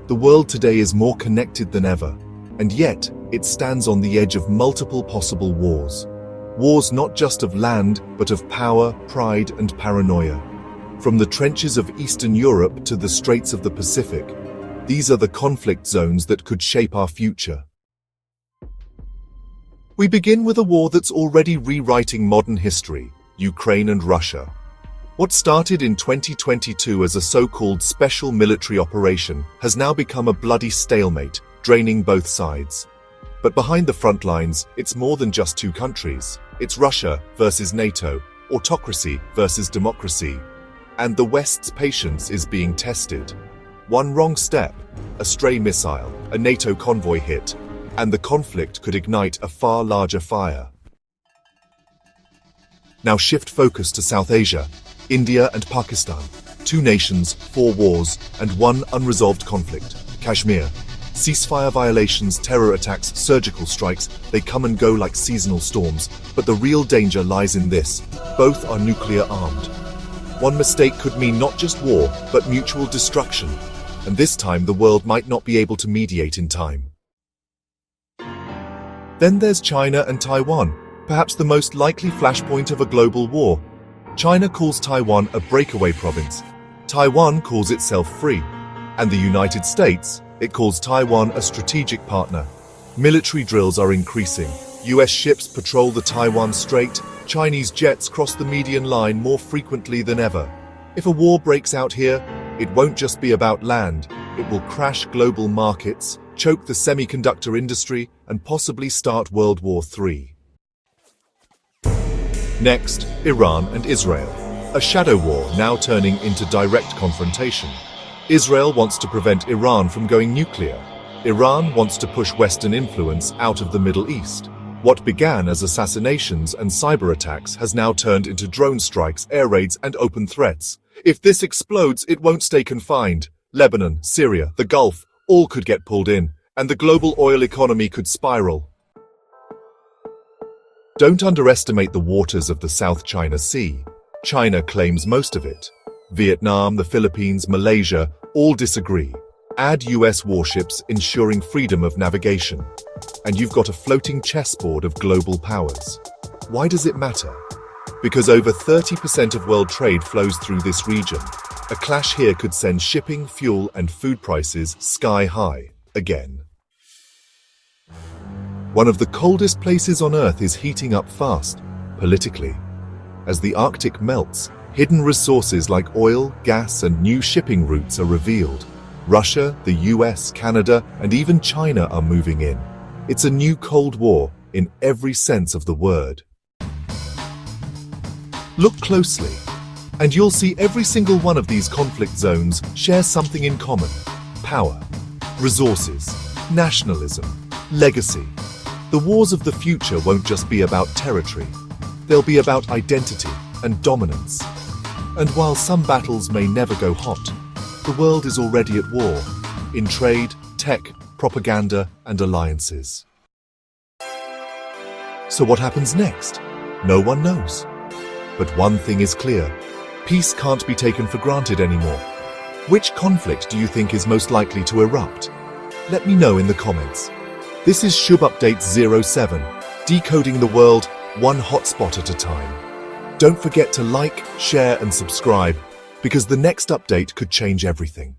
The world today is more connected than ever, and yet it stands on the edge of multiple possible wars. Wars not just of land, but of power, pride, and paranoia. From the trenches of Eastern Europe to the Straits of the Pacific, these are the conflict zones that could shape our future. We begin with a war that's already rewriting modern history: Ukraine and Russia. What started in 2022 as a so-called special military operation has now become a bloody stalemate, draining both sides. But behind the front lines, it's more than just two countries. It's Russia versus NATO, autocracy versus democracy. And the West's patience is being tested. One wrong step, a stray missile, a NATO convoy hit, and the conflict could ignite a far larger fire. Now shift focus to South Asia, India and Pakistan. Two nations, four wars, and one unresolved conflict: Kashmir. Ceasefire violations, terror attacks, surgical strikes, they come and go like seasonal storms. But the real danger lies in this: both are nuclear armed. One mistake could mean not just war, but mutual destruction. And this time the world might not be able to mediate in time. Then there's China and Taiwan, perhaps the most likely flashpoint of a global war. China calls Taiwan a breakaway province. Taiwan calls itself free. And the United States, it calls Taiwan a strategic partner. Military drills are increasing. US ships patrol the Taiwan Strait. Chinese jets cross the median line more frequently than ever. If a war breaks out here, it won't just be about land. It will crash global markets, choke the semiconductor industry, and possibly start World War III. Next, Iran and Israel. A shadow war now turning into direct confrontation. Israel wants to prevent Iran from going nuclear. Iran wants to push Western influence out of the Middle East. What began as assassinations and cyber attacks has now turned into drone strikes, air raids, and open threats. If this explodes, it won't stay confined. Lebanon, Syria, the Gulf, all could get pulled in, and the global oil economy could spiral. Don't underestimate the waters of the South China Sea. China claims most of it. Vietnam, the Philippines, Malaysia, all disagree. Add US warships ensuring freedom of navigation, and you've got a floating chessboard of global powers. Why does it matter? Because over 30% of world trade flows through this region. A clash here could send shipping, fuel, and food prices sky high again. One of the coldest places on Earth is heating up fast, politically. As the Arctic melts, hidden resources like oil, gas, and new shipping routes are revealed. Russia, the US, Canada, and even China are moving in. It's a new Cold War in every sense of the word. Look closely, and you'll see every single one of these conflict zones shares something in common: power, resources, nationalism, legacy. The wars of the future won't just be about territory. They'll be about identity and dominance. And while some battles may never go hot, the world is already at war, in trade, tech, propaganda, and alliances. So what happens next? No one knows. But one thing is clear: peace can't be taken for granted anymore. Which conflict do you think is most likely to erupt? Let me know in the comments. This is Shub Update 07, decoding the world one hotspot at a time. Don't forget to like, share, and subscribe, because the next update could change everything.